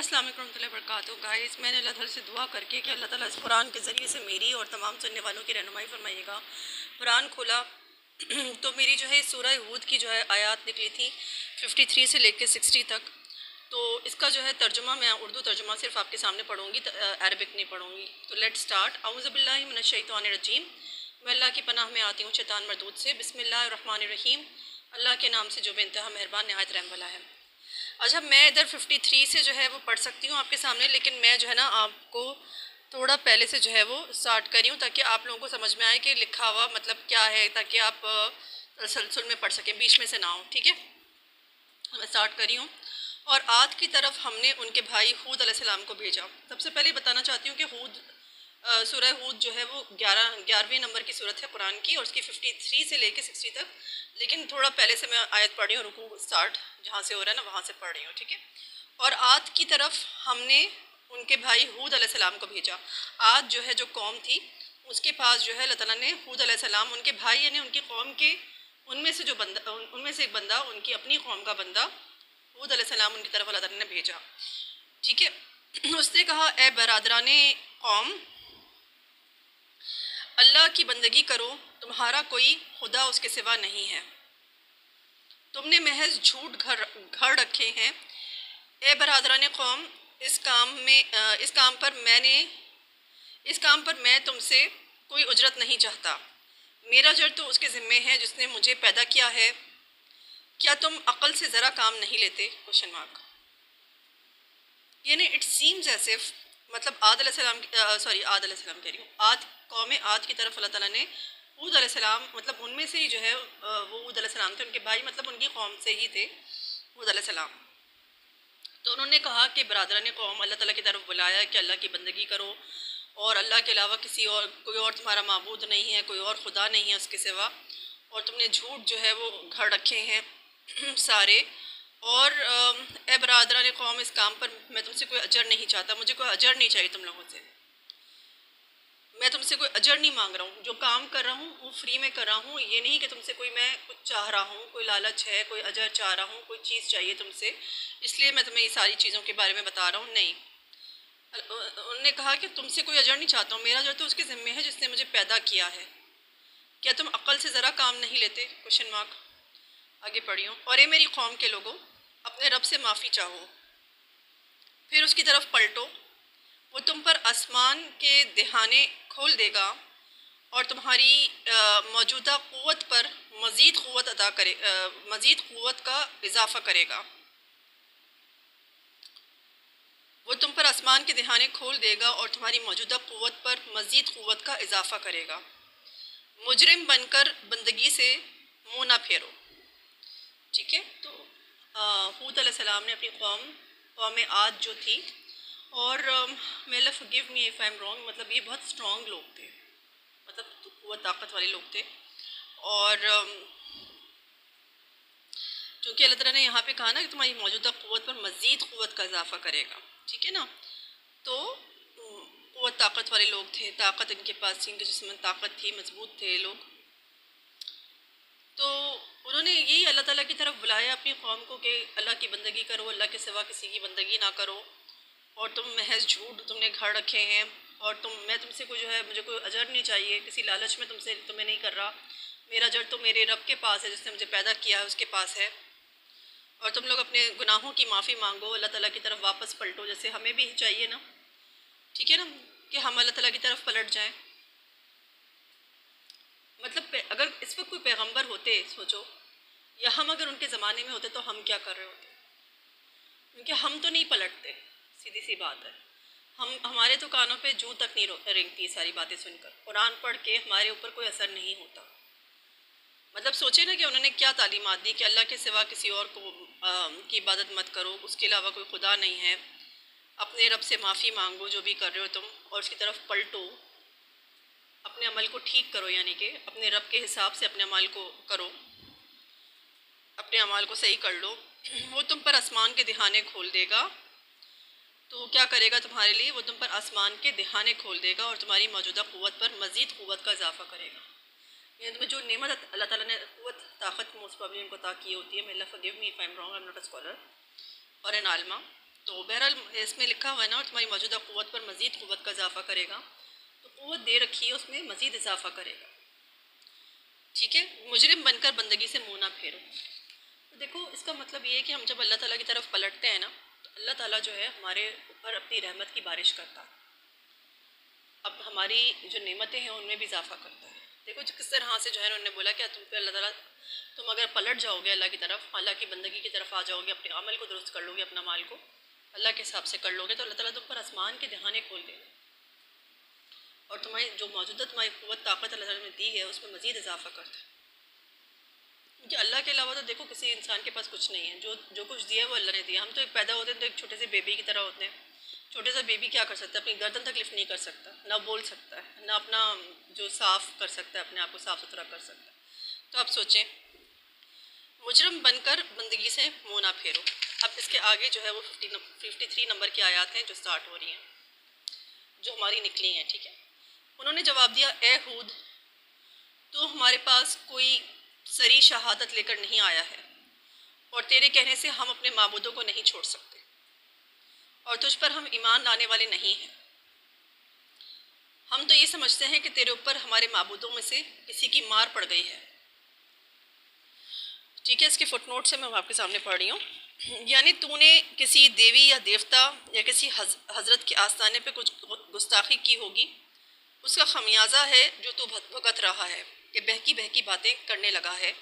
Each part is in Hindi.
अस्सलाम वालेकुम रहमतुल्लाहि व बरकातहू। गाइस, मैंने अल्लाह ताला से दुआ करके कि अल्लाह ताला इस कुरान के ज़रिए से मेरी और तमाम सुनने वालों की रहनुमाई फरमाइएगा। कुरान खोला तो मेरी जो है सूरह हूद की जो है आयत निकली थी 53 से लेकर 60 तक। तो इसका जो है तर्जुमा मैं उर्दू तर्जुमा सिर्फ आपके सामने पढ़ूंगी, अरबिक नहीं पढ़ूंगी। तो लेट स्टार्ट। औज़ु बिल्लाहि मिनश शैतानिर रजीम। मैं अल्लाह की पनाह में आती हूँ शैतान मरदूद से। बिस्मिल्लाहिर रहमानिर रहीम। अल्लाह के नाम से जो बेइंतहा मेहरबान नहायत रहम वाला है। अच्छा, मैं इधर 53 से जो है वो पढ़ सकती हूँ आपके सामने, लेकिन मैं जो है ना आपको थोड़ा पहले से जो है वो स्टार्ट करी हूँ ताकि आप लोगों को समझ में आए कि लिखा हुआ मतलब क्या है, ताकि आप तसलसल में पढ़ सकें, बीच में से ना हो। ठीक है, मैं स्टार्ट करी हूँ। और आद की तरफ हमने उनके भाई हूद अलैहिस्सलाम को भेजा। सबसे पहले बताना चाहती हूँ कि हूद सूरह हूद जो है वो 11वें नंबर की सूरत है कुरान की, और उसकी 53 से लेके 60 तक। लेकिन थोड़ा पहले से मैं आयत पढ़ रही हूँ, रुकू स्टार्ट जहाँ से हो रहा है ना वहाँ से पढ़ रही हूँ। ठीक है। और आद की तरफ हमने उनके भाई हूद अलैहिस्सलाम को भेजा। आद जो है जो कौम थी उसके पास जो है अल्लाह ताला ने हूद अलैहिस्सलाम उनके भाई यानी उनकी कौम के उनमें से जो बंदा उनमें से एक बंदा उनकी अपनी कौम का बंदा हूद अलैहिस्सलाम उनकी तरफ अल्लाह ताला ने भेजा। ठीक है। उसने कहा, ए बरादराने कौम, अल्लाह की बंदगी करो, तुम्हारा कोई खुदा उसके सिवा नहीं है, तुमने महज झूठ घर रखे हैं। ए बरादरान कौम, इस काम पर मैं तुमसे कोई उजरत नहीं चाहता। मेरा जर तो उसके ज़िम्मे है जिसने मुझे पैदा किया है। क्या तुम अक्ल से ज़रा काम नहीं लेते? Question mark. यानी इट सीम्स एज इफ मतलब आद अलैहिस्सलाम कह रही हूँ, कौम आद की तरफ अल्लाह ताला ने हूद अलैहिस्सलाम मतलब उनमें से ही जो है वो हूद अलैहिस्सलाम थे, उनके भाई मतलब उनकी कौम से ही थे हूद अलैहिस्सलाम। तो उन्होंने कहा कि बरादरान कौम, अल्लाह ताला की तरफ बुलाया कि अल्लाह की बंदगी करो और अल्लाह के अलावा कोई और तुम्हारा माबूद नहीं है, कोई और खुदा नहीं है उसके सिवा, और तुमने झूठ जो है वो घर रखे हैं सारे। और ए बरादरान कौम, इस काम पर मैं तुमसे कोई अजर नहीं चाहता, मुझे कोई अजर नहीं चाहिए तुम लोगों से, मैं तुमसे कोई अजर नहीं मांग रहा हूँ। जो काम कर रहा हूँ वो फ्री में कर रहा हूँ। ये नहीं कि तुमसे कोई मैं कुछ चाह रहा हूँ, कोई लालच है, कोई अजर चाह रहा हूँ, कोई चीज़ चाहिए तुमसे, इसलिए मैं तुम्हें ये सारी चीज़ों के बारे में बता रहा हूँ। नहीं, उन्होंने कहा कि तुमसे कोई अजर नहीं चाहता हूँ, मेरा अजर तो उसके ज़िम्मे है जिसने मुझे पैदा किया है। क्या तुम अक्ल से ज़रा काम नहीं लेते? Question mark. आगे पढ़ी हूँ। और ये मेरी कौम के लोगों, अपने रब से माफ़ी चाहो, फिर उसकी तरफ पलटो, वो तुम पर आसमान के दहाने खोल देगा और तुम्हारी मौजूदा क़ुव्वत पर मज़ीद क़ुव्वत का इजाफ़ा करेगा। वो तुम पर आसमान के दहाने खोल देगा और तुम्हारी मौजूदा क़ुव्वत पर मज़ीद क़ुव्वत का इजाफ़ा करेगा। मुजरिम बनकर बंदगी से मुँह ना फेरो। ठीक है। तो हूद अलैहिस्सलाम ने अपनी कौम आद जो थी, और may Allah forgive me if I am wrong, मतलब ये बहुत स्ट्रॉन्ग लोग थे, मतलब वो ताकत वाले लोग थे। और क्योंकि अल्लाह ताला ने यहाँ पे कहा ना कि तुम्हारी मौजूदा क़ुव्वत पर मज़ीद क़ुव्वत का इजाफ़ा करेगा। ठीक है ना। तो क़ुव्वत ताकत वाले लोग थे, ताकत इनके पास, इनके जिस्म में ताकत थी, मजबूत थे लोग। तो उन्होंने यही अल्लाह ताला की तरफ बुलाया अपनी कौम को कि अल्लाह की बंदगी करो, अल्लाह के सिवा किसी की बंदगी ना करो, और तुम महज झूठ तुमने घर रखे हैं, और मैं तुमसे कोई जो है मुझे कोई अजर नहीं चाहिए, किसी लालच में तुम्हें नहीं कर रहा। मेरा अजर तो मेरे रब के पास है जिसने मुझे पैदा किया है, उसके पास है। और तुम लोग अपने गुनाहों की माफ़ी मांगो, अल्लाह ताला की तरफ वापस पलटो, जैसे हमें भी चाहिए ना। ठीक है ना, कि हम अल्लाह ताला की तरफ पलट जाएं। मतलब अगर इस वक्त कोई पैगंबर होते, सोचो, या हम अगर उनके ज़माने में होते तो हम क्या कर रहे होते? क्योंकि हम तो नहीं पलटते, सीधी सी बात है। हमारे तो कानों पे जूं तक नहीं रेंगती सारी बातें सुनकर। कुरान पढ़ के हमारे ऊपर कोई असर नहीं होता। मतलब सोचे ना कि उन्होंने क्या तालीमात दी कि अल्लाह के सिवा किसी और को की इबादत मत करो, उसके अलावा कोई खुदा नहीं है, अपने रब से माफ़ी मांगो जो भी कर रहे हो तुम, और उसकी तरफ पलटो, अपने अमल को ठीक करो, यानी कि अपने रब के हिसाब से अपने अमल को करो, अपने अमल को सही कर लो। वो तुम पर आसमान के दहाने खोल देगा। तो क्या करेगा तुम्हारे लिए? वो तुम पर आसमान के दहाने खोल देगा और तुम्हारी मौजूदा क़ुव्वत पर मज़ीद क़ुव्वत का इजाफ़ा करेगा। यानी तुम्हें जो नेमत अल्लाह ताला ने क़ुव्वत ताकत मोस्ट प्रॉब्ली उनको अता की होती है, may Allah forgive me if I am wrong, I am not a scholar or an आलमा, तो बहरहाल इसमें लिखा हुआ है ना, और तुम्हारी मौजूदा क़ुव्वत पर मज़ीद क़ुव्वत का इजाफ़ा करेगा। तो क़ुव्वत दे रखी है, उसमें मज़ीद इजाफ़ा करेगा। ठीक है, मुजरिम बनकर बंदगी से मुँह ना फेरो। तो देखो, इसका मतलब ये है कि हम जब अल्लाह ताला की तरफ पलटते हैं ना, तो अल्लाह ताला जो है हमारे ऊपर अपनी रहमत की बारिश करता है। अब हमारी जो नेमतें हैं उनमें भी इजाफ़ा करता है। देखो किस तरह से जो है उन्होंने बोला कि तुम पे अल्लाह ताला, तुम अगर पलट जाओगे अल्लाह की तरफ, अल्लाह की बंदगी की तरफ आ जाओगे, अपने अमल को दुरुस्त कर लोगे, अपना माल को अल्लाह के हिसाब से कर लोगे, तो अल्लाह ताला तुम पर आसमान के दहाने खोल देगा और तुम्हारी जो मौजूदा तुम्हारी क़ुव्वत ताकत अल्लाह ताला ने दी है उसमें मज़ीद इजाफ़ा करता है। क्योंकि अल्लाह के अलावा तो देखो किसी इंसान के पास कुछ नहीं है। जो कुछ दिया है वो अल्लाह ने दिया। हम तो एक पैदा होते हैं तो एक छोटे से बेबी की तरह होते हैं। छोटे सा बेबी क्या कर सकता है? अपनी गर्दन तक लिफ्ट नहीं कर सकता, ना बोल सकता है, ना अपना जो साफ़ कर सकता है, अपने आप को साफ़ सुथरा कर सकता है। तो आप सोचें, मुजरम बनकर बंदगी से मुँह ना फेरो। अब इसके आगे जो है वो 53 नंबर की आयत हैं जो स्टार्ट हो रही हैं, जो हमारी निकली हैं। ठीक है, उन्होंने जवाब दिया, ए हूद, तो हमारे पास कोई सरी शहादत लेकर नहीं आया है और तेरे कहने से हम अपने माबूदों को नहीं छोड़ सकते और तुझ पर हम ईमान लाने वाले नहीं हैं। हम तो ये समझते हैं कि तेरे ऊपर हमारे माबूदों में से किसी की मार पड़ गई है। ठीक है, इसके फुटनोट से मैं आपके सामने पढ़ रही हूँ। यानी तूने किसी देवी या देवता या किसी हजरत के आस्थाने पे कुछ गुस्ताखी की होगी, उसका खमियाजा है जो तू भुगत रहा है कि बहकी बहकी बातें करने लगा है।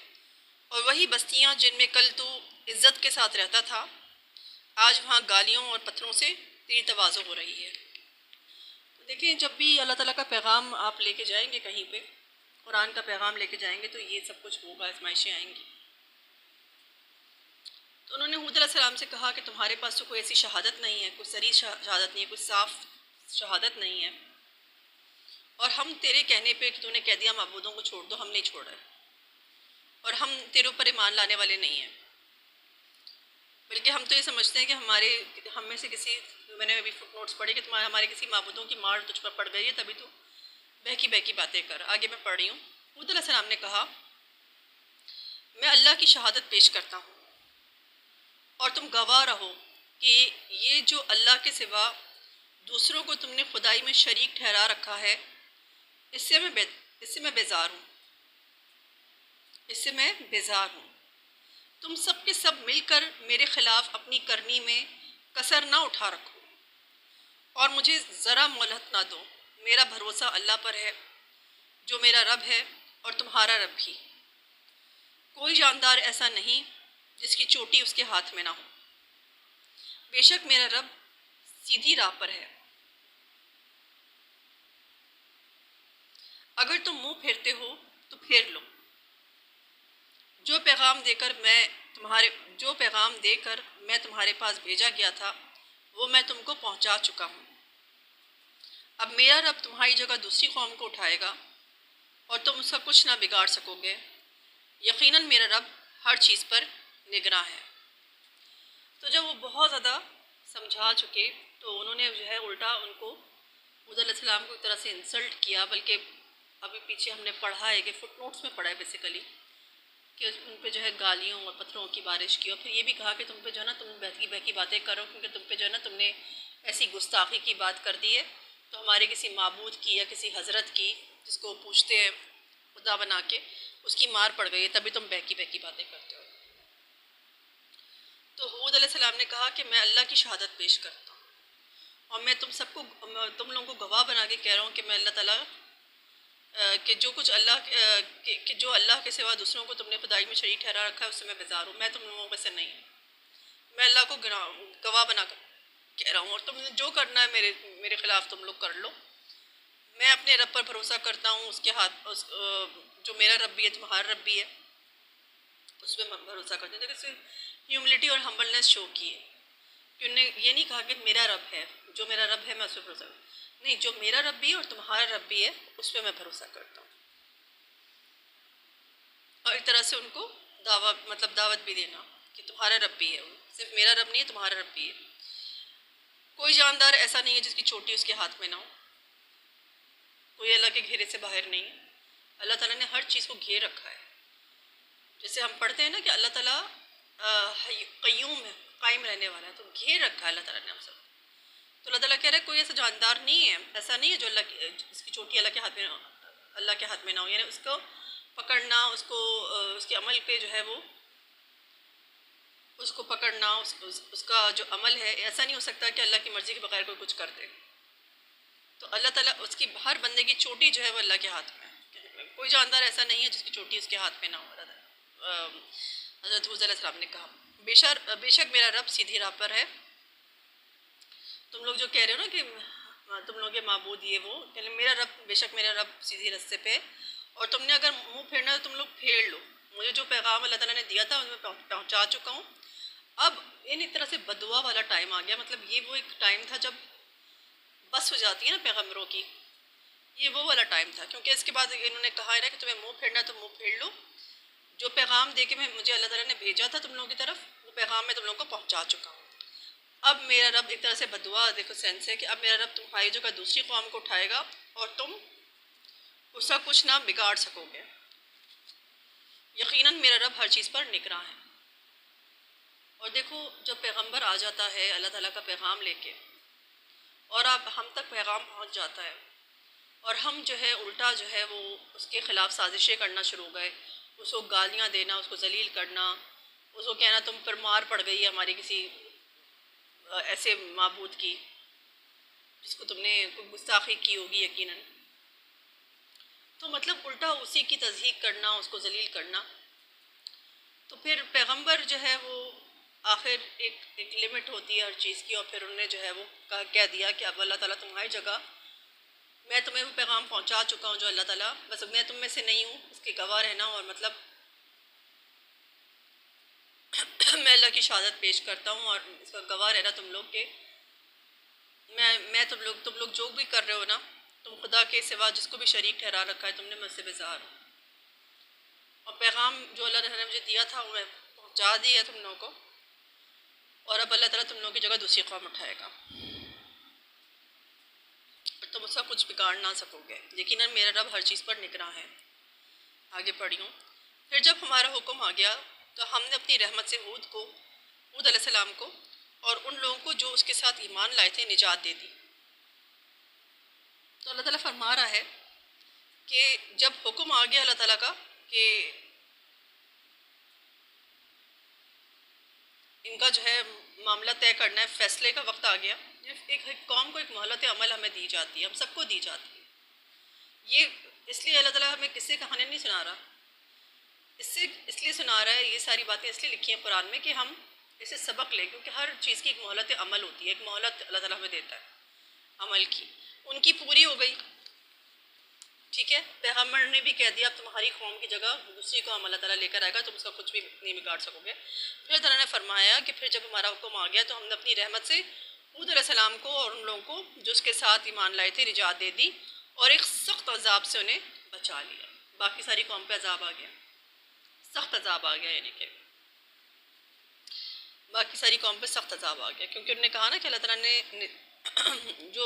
और वही बस्तियाँ जिनमें कल तू इज़्ज़त के साथ रहता था, आज वहाँ गालियों और पत्थरों से तेरी तवाज़ो हो रही है। तो देखिए, जब भी अल्लाह ताला का पैगाम आप लेके जाएंगे कहीं पे, कुरान का पैगाम लेके जाएंगे, तो ये सब कुछ होगा, आजमाइशें आएंगी। तो उन्होंने हूद अलैहिस्सलाम से कहा कि तुम्हारे पास तो कोई ऐसी शहादत नहीं है, कोई सरी शहादत नहीं है, कोई साफ़ शहादत नहीं है, और हम तेरे कहने पे कि तूने कह दिया माबूदों को छोड़ दो, हम नहीं छोड़ रहे और हम तेरे ऊपर ईमान लाने वाले नहीं हैं। बल्कि हम तो ये समझते हैं कि हम में से किसी, मैंने अभी फुटनोट्स पढ़ी कि तुम्हारे हमारे किसी माबूदों की मार तुझ पर पड़ गई है, तभी तू बहकी बहकी बातें कर। आगे मैं पढ़ रही हूँ। हूद अलैहिस्सलाम ने कहा, मैं अल्लाह की शहादत पेश करता हूँ और तुम गवाह रहो कि ये जो अल्लाह के सिवा दूसरों को तुमने खुदाई में शरीक ठहरा रखा है, इससे मैं बेजार हूँ। तुम सब के सब मिलकर मेरे ख़िलाफ़ अपनी करनी में कसर ना उठा रखो और मुझे ज़रा मोहलत ना दो। मेरा भरोसा अल्लाह पर है जो मेरा रब है और तुम्हारा रब भी। कोई जानदार ऐसा नहीं जिसकी चोटी उसके हाथ में ना हो। बेशक मेरा रब सीधी राह पर है। अगर तुम मुंह फेरते हो तो फेर लो। जो पैगाम देकर मैं तुम्हारे पास भेजा गया था, वो मैं तुमको पहुंचा चुका हूँ। अब मेरा रब तुम्हारी जगह दूसरी कौम को उठाएगा और तुम उसका कुछ ना बिगाड़ सकोगे। यकीनन मेरा रब हर चीज़ पर निगरां है। तो जब वो बहुत ज़्यादा समझा चुके, तो उन्होंने जो है उल्टा उनको हूद अलैहिस्सलाम को एक तरह से इंसल्ट किया। बल्कि अभी पीछे हमने पढ़ा है कि फुटनोट्स में पढ़ा है बेसिकली कि उन पे जो है गालियों और पत्थरों की बारिश की, और फिर ये भी कहा कि तुम पे जो है ना, तुम बहकी बहकी बातें करो, क्योंकि तुम पे जो है ना, तुमने ऐसी गुस्ताखी की बात कर दी है, तो हमारे किसी माबूद की या किसी हजरत की, जिसको पूछते हैं खुदा बना के, उसकी मार पड़ गई है, तभी तुम बहकी बहकी बातें करते हो। तो हूद अलैहिस्सलाम ने कहा कि मैं अल्लाह की शहादत पेश करता हूँ और मैं तुम लोगों को गवाह बना के कह रहा हूँ कि मैं अल्लाह ताला कि जो कुछ जो अल्लाह के सिवा दूसरों को तुमने खुदाई में शरीक ठहरा रखा है, उससे मैं बेजार हूँ। मैं तुम लोगों में से नहीं हूँ। मैं अल्लाह को गवाह बना कर कह रहा हूँ और तुमने जो करना है मेरे ख़िलाफ़ तुम लोग कर लो। मैं अपने रब पर भरोसा करता हूँ, जो मेरा रब भी है, तुम्हारा रब भी है, उस पर भरोसा करते हैं। तो ह्यूमिलिटी और हम्बलनेस शो की है कि उन्होंने ये नहीं कहा कि मेरा रब है, जो मेरा रब है मैं उस पर भरोसा नहीं, जो मेरा रब भी है और तुम्हारा रब भी है, उस पर मैं भरोसा करता हूँ। और एक तरह से उनको दावत भी देना कि तुम्हारा रब भी है, सिर्फ मेरा रब नहीं है, तुम्हारा रब भी है। कोई जानदार ऐसा नहीं है जिसकी चोटी उसके हाथ में ना हो। कोई अल्लाह के घेरे से बाहर नहीं है। अल्लाह ताला ने हर चीज़ को घेर रखा है। जैसे हम पढ़ते हैं ना कि अल्लाह ताला क़य्यूम है, कायम रहने वाला है। तो घेर रखा है अल्लाह ताला ने हम सब। तो अल्लाह ताला कह रहा है कोई ऐसा जानदार नहीं है, ऐसा नहीं है जो जिसकी चोटी अल्लाह के हाथ में, अल्लाह के हाथ में ना हो, यानी उसको पकड़ना, उसको उसके अमल पे जो है वो उसको पकड़ना, उसका जो अमल है, ऐसा नहीं हो सकता कि अल्लाह की मर्ज़ी के बगैर कोई कुछ कर दे। तो अल्लाह ताला उसकी हर बंदे की चोटी जो है वो अल्लाह के हाथ में है। कोई जानदार ऐसा नहीं है जिसकी चोटी उसके हाथ में ना हो। हज़रत हूज़ अलैहिस्सलाम ने कहा बेशक मेरा रब सीधी राह पर है। तुम लोग जो कह रहे हो ना कि तुम लोग के माबूद ये वो, मेरा रब, बेशक मेरा रब सीधी रास्ते पे, और तुमने अगर मुंह फेरना है तो तुम लोग फेर लो। मुझे जो पैगाम अल्लाह ताला ने दिया था उनमें पहुँचा चुका हूँ। अब इन एक तरह से बदुआ वाला टाइम आ गया, मतलब ये वो एक टाइम था जब बस हो जाती है ना पैगम्बरों की, ये वो वाला टाइम था। क्योंकि इसके बाद इन्होंने कहा है ना कि तुम्हें मुंह फेरना है तो मुंह फेर लो। जो पैगाम दे के मुझे अल्लाह ताला ने भेजा था तुम लोगों की तरफ, वो पैगाम मैं तुम लोगों को पहुँचा चुका हूँ। अब मेरा रब एक तरह से बदुआ देखो सेंस है कि अब मेरा रब तुम्हारी जगह दूसरी कौम को उठाएगा और तुम उसका कुछ ना बिगाड़ सकोगे। यकीनन मेरा रब हर चीज़ पर निगरां है। और देखो जब पैगंबर आ जाता है अल्लाह ताला का पैगाम लेके, और अब हम तक पैगाम पहुंच जाता है, और हम जो है उल्टा जो है वो उसके ख़िलाफ़ साजिशें करना शुरू हो गए, उसको गालियाँ देना, उसको जलील करना, उसको कहना तुम पर मार पड़ गई है हमारी किसी ऐसे माबूद की जिसको तुमने कोई गुस्ताखी की होगी यकीनन। तो मतलब उल्टा उसी की तज़हीक करना, उसको जलील करना। तो फिर पैगंबर जो है वो आखिर एक लिमिट होती है हर चीज़ की, और फिर उन्होंने जो है वो कह दिया कि अब अल्लाह ताला तुम्हारी जगह, मैं तुम्हें वो पैगाम पहुंचा चुका हूँ जो अल्लाह ताला, बस मैं तुम में से नहीं हूँ उसके गवाह रहना, और मतलब मैं अल्लाह की शहादत पेश करता हूँ और इसका गवाह रहना तुम लोग के, मैं तुम लोग जो भी कर रहे हो ना, तुम खुदा के सिवा जिसको भी शरीक ठहरा रखा है तुमने मुझसे बेजार हो। और पैगाम जो अल्लाह ने मुझे दिया था वो मैं पहुँचा दिया तुम लोगों को, और अब अल्लाह ताला तुम लोगों की जगह दूसरी कौम उठाएगा और तुम उसका कुछ बिगाड़ ना सकोगे। यकीनन मेरा रब हर चीज़ पर निगरां है। आगे पढ़ी हूँ। फिर जब हमारा हुक्म आ गया तो हमने अपनी रहमत से हूद अलैहिस्सलाम को और उन लोगों को जो उसके साथ ईमान लाए थे निजात दे दी। तो अल्लाह ताला फरमा रहा है कि जब हुक्म आ गया अल्लाह ताला का कि इनका जो है मामला तय करना है, फैसले का वक्त आ गया। एक कौम को एक मोहलत अमल हमें दी जाती है, हम सबको दी जाती है। ये इसलिए अल्लाह ताला हमें किस्से कहानी नहीं सुना रहा, इसलिए सुना रहा है, ये सारी बातें इसलिए लिखी हैं कुरान में कि हम इसे सबक लें, क्योंकि हर चीज़ की एक मोहलत अमल होती है। एक मोहलत अल्लाह ताला हमें देता है अमल की, उनकी पूरी हो गई, ठीक है। पैगम्बर ने भी कह दिया अब तुम्हारी कौम की जगह दूसरी कौम अल्लाह ताला लेकर आएगा, तुम उसका कुछ भी नहीं बिगाड़ सकोगे। फिर ताला ने फरमाया कि फिर जब हमारा हुक्म आ गया तो हमने अपनी रहमत से हूद अलैहिस्सलाम को और उन लोगों को जो उसके साथ ईमान लाए थे निजात दे दी, और एक सख्त अजाब से उन्हें बचा लिया। बाकी सारी कौम पे अजाब आ गया, सख्त अजाब आ गया, यानी कि बाकी सारी कौम पे सख्त अजाब आ गया, क्योंकि उन्होंने कहा ना कि अल्लाह ताला ने जो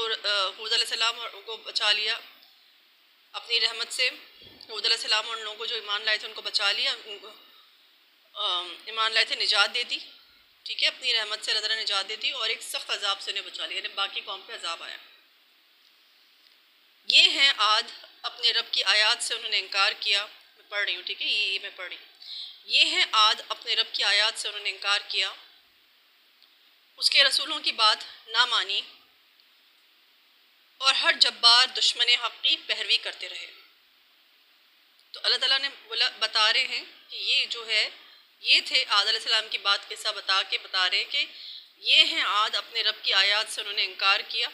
हूद अलैहिस्सलाम और उनको बचा लिया अपनी रहमत से। हूद अलैहिस्सलाम और उन लोगों को जो ईमान लाए थे उनको बचा लिया, उनको ईमान लाए थे निजात दे दी, ठीक है। अपनी रहमत से अल्लाह ताला ने निजात दे दी और एक सख्त अजाब से उन्हें बचा लिया, यानी बाकी कौम पे अजाब आया। ये हैं आद, अपने रब की आयत से उन्होंने इनकार किया। मैं पढ़ रही हूँ, ठीक है, ये मैं पढ़ रही हूँ। ये हैं आद, अपने रब की आयत से उन्होंने इनकार किया, उसके रसूलों की बात ना मानी और हर जब्बार दुश्मन हक़ की पैरवी करते रहे। तो अल्लाह ताला ने बता रहे हैं कि ये जो है ये थे आद अलैहिस्सलाम की बात किस्सा बता रहे हैं कि ये हैं आद, अपने रब की आयत से उन्होंने इनकार किया,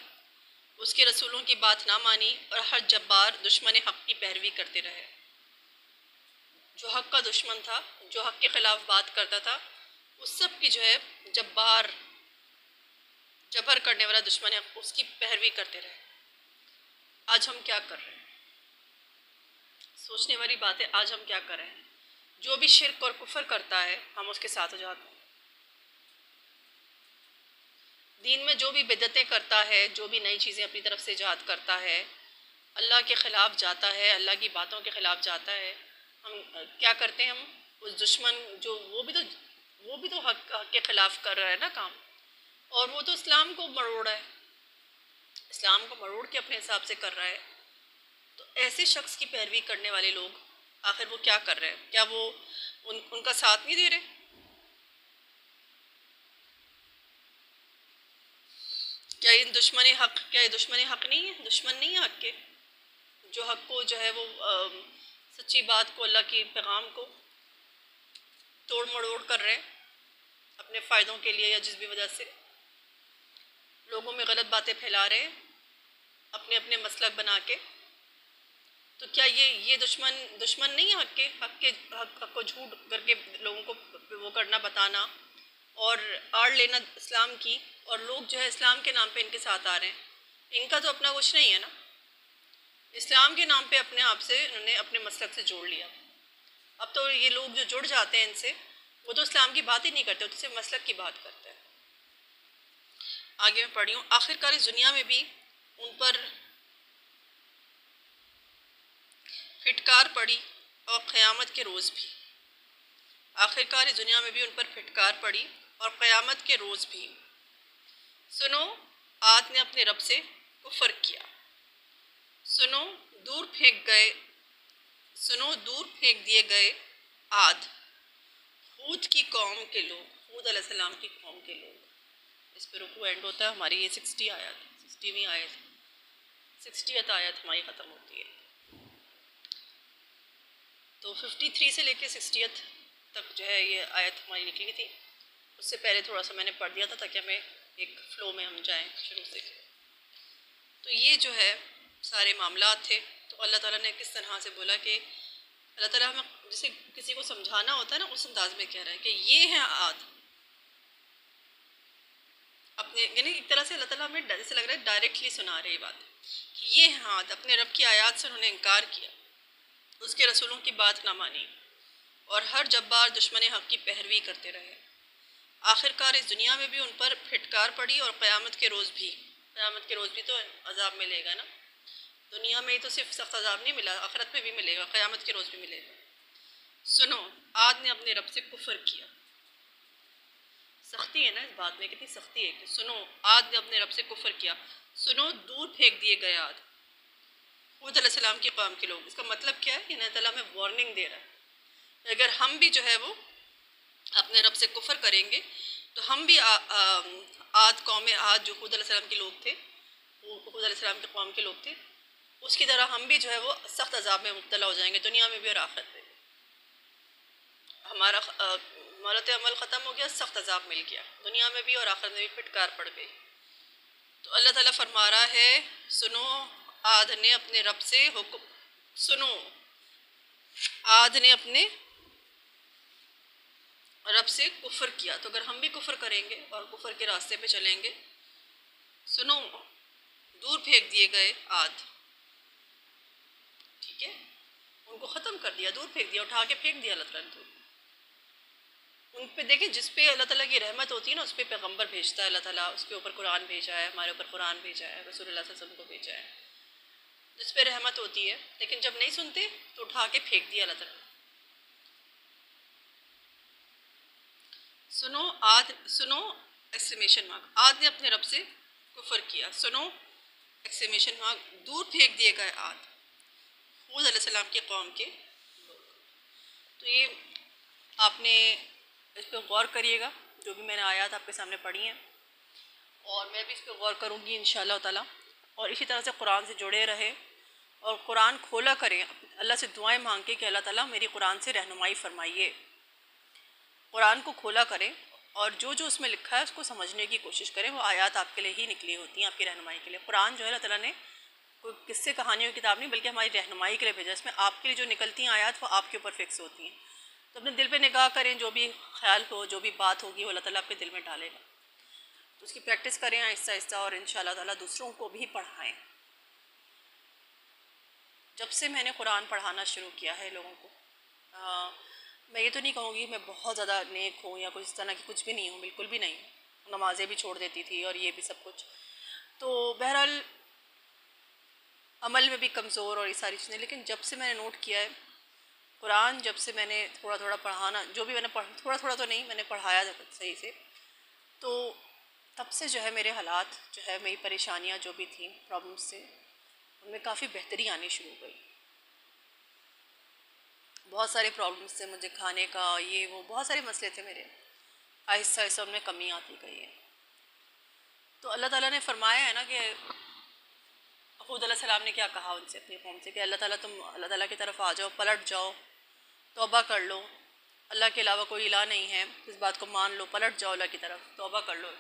उसके रसूलों की बात ना मानी और हर जब्बार दुश्मन हक़ की पैरवी करते रहे। जो हक़ का दुश्मन था, जो हक़ के ख़िलाफ़ बात करता था, उस सब की जो है जबर करने वाला दुश्मन हक़, उसकी पैरवी करते रहे। आज हम क्या कर रहे हैं? सोचने वाली बात है, आज हम क्या कर रहे हैं? जो भी शिर्क और कुफर करता है हम उसके साथ हो जाते हैं। दीन में जो भी बिदअतें करता है, जो भी नई चीज़ें अपनी तरफ से इजाद करता है, अल्लाह के ख़िलाफ़ जाता है, अल्लाह की बातों के ख़िलाफ़ जाता है, हम क्या करते हैं? हम उस दुश्मन जो वो भी तो वो भी तो हक के ख़िलाफ़ कर रहा है ना काम, और वो तो इस्लाम को मरोड़ है, इस्लाम को मरोड़ के अपने हिसाब से कर रहा है। तो ऐसे शख्स की पैरवी करने वाले लोग आखिर वो क्या कर रहे हैं? क्या वो उनका साथ नहीं दे रहे? क्या ये दुश्मन हक नहीं है? दुश्मन नहीं है हक के, जो हक को जो है वो सच्ची बात को, अल्लाह की पैगाम को तोड़ मरोड़ कर रहे हैं अपने फ़ायदों के लिए, या जिस भी वजह से लोगों में गलत बातें फैला रहे हैं अपने अपने मसलक बना के। तो क्या ये दुश्मन नहीं है हक को झूठ करके लोगों को वो करना, बताना और आड़ लेना इस्लाम की, और लोग जो है इस्लाम के नाम पे इनके साथ आ रहे हैं। इनका तो अपना कुछ नहीं है ना, इस्लाम के नाम पे अपने आप से इन्होंने अपने मसलक से जोड़ लिया। अब तो ये लोग जो जुड़ जाते हैं इनसे, वो तो इस्लाम की बात ही नहीं करते, वो तो सिर्फ मसलक की बात करते हैं। आगे मैं पढ़ी हूँ, आखिरकार इस दुनिया में भी उन पर फिटकार पड़ी और क़यामत के रोज़ भी, आखिरकार इस दुनिया में भी उन पर फिटकार पड़ी और क़यामत के रोज़ भी। सुनो, आद ने अपने रब से कुफर किया। सुनो, दूर फेंक गए सुनो, दूर फेंक दिए गए आद, हूद की कौम के लोग, हूद अलैहिस्सलाम की कौम के लोग। इस पर रुकू एंड होता है हमारी, ये 60वीं आयत, 60th आयत हमारी ख़त्म होती है। तो 53 से लेके 60th तक जो है ये आयत हमारी निकली थी। उससे पहले थोड़ा सा मैंने पढ़ दिया था ताकि हमें एक फ़्लो में हम जाएं शुरू से। तो ये जो है सारे मामला थे। तो अल्लाह ताला ने किस तरह से बोला कि अल्लाह ताला हमें जैसे किसी को समझाना होता है ना, उस अंदाज में कह रहा है कि ये है आद अपने, यानी एक तरह से अल्लाह ताला हमें जैसे लग रहा है डायरेक्टली सुना रही बात कि ये है आद, अपने रब की आयत से उन्होंने इनकार किया, उसके रसूलों की बात ना मानी और हर जब्बार दुश्मन हक़ की पैरवी करते रहे। आखिरकार इस दुनिया में भी उन पर फिटकार पड़ी और क़यामत के रोज़ भी, क़यामत के रोज़ भी तो अजाब मिलेगा ना। दुनिया में ही तो सिर्फ सख्त अजाब नहीं मिला, आखिरत में भी मिलेगा, क़यामत के रोज़ भी मिलेगा। सुनो, आद ने अपने रब से कुफर किया। सख्ती है ना इस बात में, कितनी सख्ती है कि सुनो, आद ने अपने रब से कुफर किया। सुनो, दूर फेंक दिए गए आद, हूद अलैहिस्सलाम की कौम के लोग। इसका मतलब क्या है? अल्लाह ताला हमें वार्निंग दे रहा है, अगर हम भी जो है वो अपने रब से कुफर करेंगे तो हम भी आद कौम आद जो हूद अलैहिस्सलाम के लोग थे, हूद अलैहिस्सलाम के कौम के लोग थे, उसकी तरह हम भी जो है वो सख्त अजाब में मुब्तला हो जाएंगे, दुनिया में भी और आखिरत में भी। हमारा मरत अमल ख़त्म हो गया, सख्त अजाब मिल गया, दुनिया में भी और आखिरत में भी फिटकार पड़ गई। तो अल्लाह ताला फरमा रहा है, सुनो, आद ने अपने रब से हुक्म, सुनो, आद ने अपने रब से कुफर किया। तो अगर हम भी कुफर करेंगे और कुफर के रास्ते पे चलेंगे, सुनो, दूर फेंक दिए गए आद, ठीक है, उनको ख़त्म कर दिया, दूर फेंक दिया, उठा के फेंक दिया अल्लाह ताला ने। उन पे देखें, जिस पे अल्लाह ताला की रहमत होती है ना, उस पर पैगम्बर भेजता है अल्लाह ताला, उसके ऊपर कुरान भेजा है, हमारे ऊपर कुरान भेजा है, रसूलुल्लाह सल्लल्लाहु अलैहि वसल्लम को भेजा है, जिस पे रहमत होती है। लेकिन जब नहीं सुनते तो उठा के फेंक दिया अल्लाह ताला। सुनो, सुनो, एक्सक्लेमेशन मार्क, आद ने अपने रब से कुफर किया। सुनो, एक्सक्लेमेशन मार्क, दूर फेंक दिए गए आद, हूद अलैहिस्सलाम के कौम के लोग। तो ये आपने इस पर गौर करिएगा, जो भी मैंने आयत आपके सामने पढ़ी हैं, और मैं भी इस पर गौर करूँगी इंशाअल्लाह ताला। और इसी तरह से कुरान से जुड़े रहे और कुरान खोला करें, अल्लाह से दुआएं मांग के कि अल्लाह ताला मेरी कुरान से रहनुमाई फरमाइए। कुरान को खोला करें और जो जो उसमें लिखा है उसको समझने की कोशिश करें। वो आयत आपके लिए ही निकली होती हैं, आपकी रहनुमाई के लिए। कुरान जो है अल्लाह ताला ने कोई किस्से कहानियों की किताब नहीं, बल्कि हमारी रहनुमाई के लिए भेजा। इसमें आपके लिए जो निकलती हैं आयत, वो आपके ऊपर फिक्स होती हैं। तो अपने दिल पे निगाह करें, जो भी ख्याल हो, जो भी बात होगी, वो अल्लाह ताला आपके दिल में डालेगा। तो उसकी प्रैक्टिस करें आहिस्ता आहिस्ता, और इंशाअल्लाह ताला दूसरों को भी पढ़ाएँ। जब से मैंने कुरान पढ़ाना शुरू किया है लोगों को, मैं ये तो नहीं कहूँगी मैं बहुत ज़्यादा नेक हूँ या कुछ इस तरह की, कुछ भी नहीं हूँ, बिल्कुल भी नहीं। नमाज़ें भी छोड़ देती थी और ये भी सब कुछ। तो बहरहाल अमल में भी कमज़ोर और ये सारी चीज़ें। लेकिन जब से मैंने नोट किया है कुरान जब से मैंने थोड़ा थोड़ा पढ़ाना, जो भी मैंने थोड़ा थोड़ा तो नहीं, मैंने पढ़ाया सही से, तो तब से जो है मेरे हालात जो है, मेरी परेशानियाँ जो भी थी, प्रॉब्लम्स से, उनमें काफ़ी बेहतरी आनी शुरू हो गई। बहुत सारे प्रॉब्लम्स थे मुझे, खाने का ये वो, बहुत सारे मसले थे मेरे, आहिस्ता आहिस्ता उनमें कमी आती गई है। तो अल्लाह ताला ने फरमाया है ना कि हूद अलैहिस्सलाम ने क्या कहा उनसे, अपनी कौम से, कि अल्लाह ताला तुम अल्लाह ताला की तरफ आ जाओ, पलट जाओ, तौबा कर लो, अल्लाह के अलावा कोई इलाह नहीं है, इस बात को मान लो, पलट जाओ अल्लाह की तरफ, तौबा कर लो,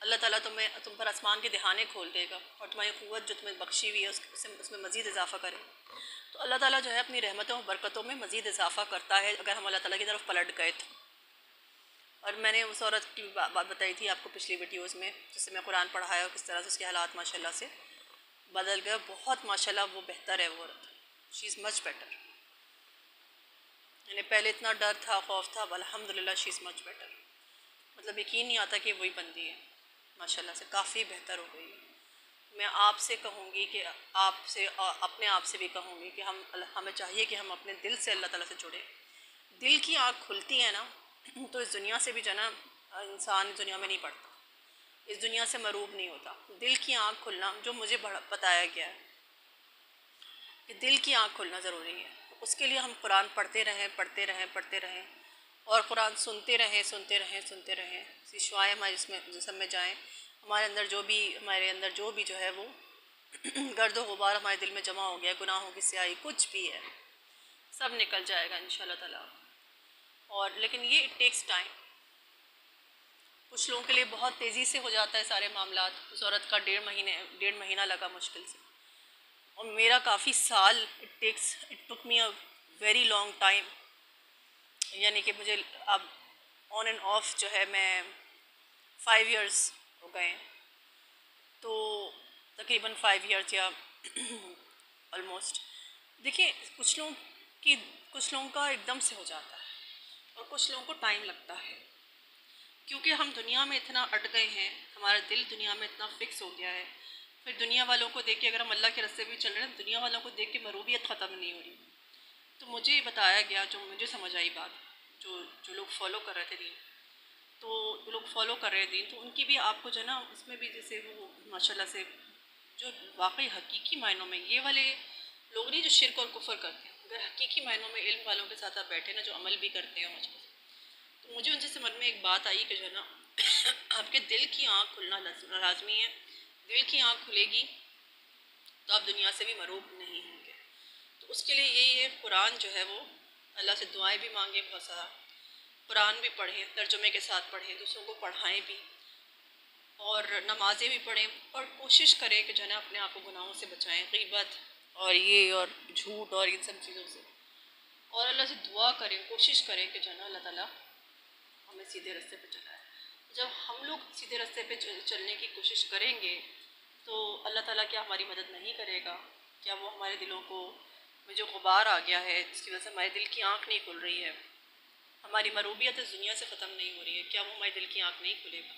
अल्लाह ताला तुम पर आसमान के दहाने खोल देगा और तुम्हारी क़ुव्वत जो तुम्हें बख्शी हुई है उसमें मज़ीद इजाफ़ा करे। तो अल्लाह ताला जो है अपनी रहमतों और बरकतों में मज़ीद इजाफ़ा करता है अगर हम अल्लाह ताला की तरफ पलट गए तो। और मैंने उस औरत की बात बताई थी आपको पिछली वीडियोज़ में, जिससे मैं कुरान पढ़ाया और किस तरह से उसके हालात माशाल्लाह से बदल गए, बहुत माशाल्लाह वो बेहतर है वो औरत, शी इज़ मच बेटर। यानी पहले इतना डर था, खौफ था, अल्हम्दुलिल्लाह शी इज़ मच बेटर। मतलब यकीन नहीं आता कि वही बंदी है, माशाल्लाह से काफ़ी बेहतर हो गई है। मैं आपसे कहूँगी कि आपसे अपने आप से भी कहूँगी कि हमें चाहिए कि हम अपने दिल से अल्लाह ताला से जुड़े। दिल की आँख खुलती है ना तो इस दुनिया से भी जो ना, इंसान इस दुनिया में नहीं पड़ता, इस दुनिया से मरूब नहीं होता। दिल की आँख खुलना जो मुझे बताया गया है कि दिल की आँख खुलना ज़रूरी है, उसके लिए हम कुरान पढ़ते रहें, पढ़ते रहें, पढ़ते रहें, और कुरान सुनते रहें, सुनते रहें, सुनते रहें, शिशवाएँ हमारे जिसम में जाएँ, हमारे अंदर जो भी जो है वो गर्द गुबार हमारे दिल में जमा हो गया, गुनाहों की स्याही कुछ भी है, सब निकल जाएगा इंशाल्लाह ताला। और लेकिन ये इट टेक्स टाइम, कुछ लोगों के लिए बहुत तेज़ी से हो जाता है सारे मामलात। उस औरत का 1.5 महीना लगा मुश्किल से, और मेरा काफ़ी साल, it took me a very long time. यानी कि मुझे अब ऑन एंड ऑफ जो है, मैं 5 इयर्स हो गए, तो तकरीबन 5 इयर्स या ऑलमोस्ट। देखिए कुछ लोगों का एकदम से हो जाता है और कुछ लोगों को टाइम लगता है, क्योंकि हम दुनिया में इतना अट गए हैं, हमारा दिल दुनिया में इतना फिक्स हो गया है। फिर दुनिया वालों को देख के, अगर हम अल्लाह के रास्ते भी चल रहे हैं, दुनिया वालों को देख के मरूबियत ख़त्म नहीं हो रही। तो मुझे बताया गया, जो मुझे समझ आई बात, जो लोग फॉलो कर रहे थे दीन, तो जो लोग फॉलो कर रहे थे, तो उनकी भी आपको जो है ना, उसमें भी जैसे वो माशाल्लाह से जो वाकई हकीकी मायनों में ये वाले लोग नहीं जो शिर्क और कुफर करते हैं, अगर हकीकी मायनों में इल्म वालों के साथ आप बैठे ना, जो अमल भी करते हैं मुझको, तो मुझे उनसे समझ में एक बात आई कि जो है ना आपके दिल की आँख खुलना लाजमी है। दिल की आँख खुलेगी तो आप दुनिया से भी मरूब नहीं होंगे। तो उसके लिए यही है, कुरान जो है वो अल्लाह से दुआएं भी मांगे बहुत सारा, कुरान भी पढ़ें, तर्जुमे के साथ पढ़ें, दूसरों को पढ़ाएं भी, और नमाज़ें भी पढ़ें, और कोशिश करें कि जो है ना अपने आप को गुनाहों से बचाएं, ग़ीबत और ये और झूठ और इन सब चीज़ों से, और अल्लाह से दुआ करें, कोशिश करें कि जो है ना अल्लाह ताला हमें सीधे रास्ते पे चलाए। जब हम लोग सीधे रास्ते पे चलने की कोशिश करेंगे तो अल्लाह ताला क्या हमारी मदद नहीं करेगा? क्या वो हमारे दिलों को में जो गुबार आ गया है, जिसकी वजह से हमारे दिल की आँख नहीं खुल रही है, हमारी मरूबियत इस दुनिया से ख़त्म नहीं हो रही है, क्या वो हमारे दिल की आँख नहीं खुलेगा?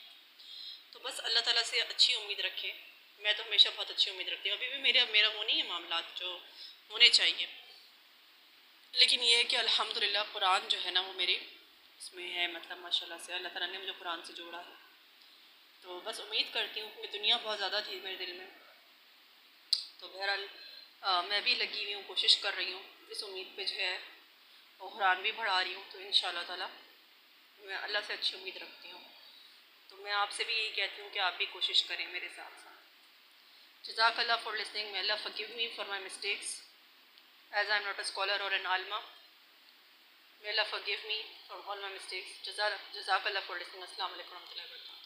तो बस अल्लाह ताला से अच्छी उम्मीद रखें। मैं तो हमेशा बहुत अच्छी उम्मीद रखती हूँ, अभी भी मेरा वो नहीं है मामलात जो होने चाहिए, लेकिन ये है कि अल्हम्दुलिल्लाह कुरान जो है ना वो मेरी इसमें है, मतलब माशाल्लाह से अल्लाह ताला ने मुझे कुरान से जोड़ा है। तो बस उम्मीद करती हूँ कि दुनिया बहुत ज़्यादा थी मेरे दिल में, तो बहरहाल मैं भी लगी हुई हूँ, कोशिश कर रही हूँ, इस उम्मीद पे जो है और कुरान भी बढ़ा रही हूँ। तो इंशाल्लाह ताला मैं अल्लाह से अच्छी उम्मीद रखती हूँ। तो मैं आपसे भी यही कहती हूँ कि आप भी कोशिश करें मेरे साथ साथ। जज़ाकल्लाह for listening, may Allah forgive me for my mistakes as I am not a scholar or an आलमा। May Allah forgive me for all my mistakes. Jazakallah for listening. Assalamu alaikum warahmatullahi wabarakatuh.